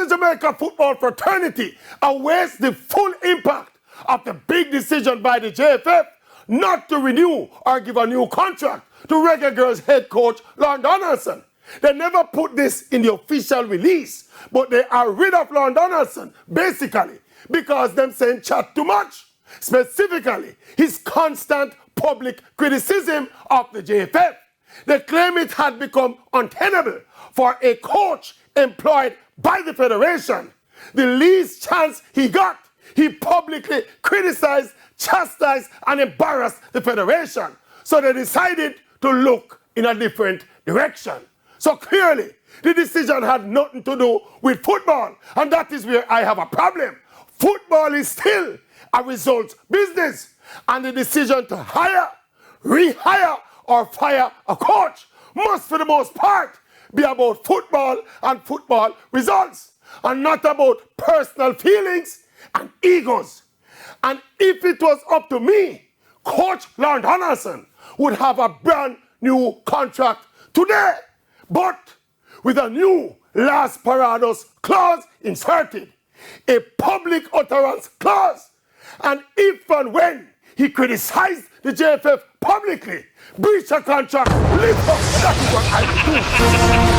the Jamaica football fraternity awaits the full impact of the big decision by the JFF not to renew or give a new contract to Reggae Girls head coach Lorne Donaldson. They never put this in the official release, but they are rid of Lorne Donaldson, basically, because them saying chat too much. Specifically, his constant public criticism of the JFF. They claim it had become untenable for a coach employed by the Federation. The least chance he got, he publicly criticized, chastised, and embarrassed the Federation. So they decided to look in a different direction. So clearly, the decision had nothing to do with football, and that is where I have a problem. Football is still a results business, and the decision to hire, rehire, or fire a coach must, for the most part, be about football and football results, and not about personal feelings and egos. And if it was up to me, Coach Lorne Donaldson would have a brand new contract today, but with a new Las Parados clause inserted, a public utterance clause. And if and when he criticized the JFF publicly, breach a contract, live up, that is what I do.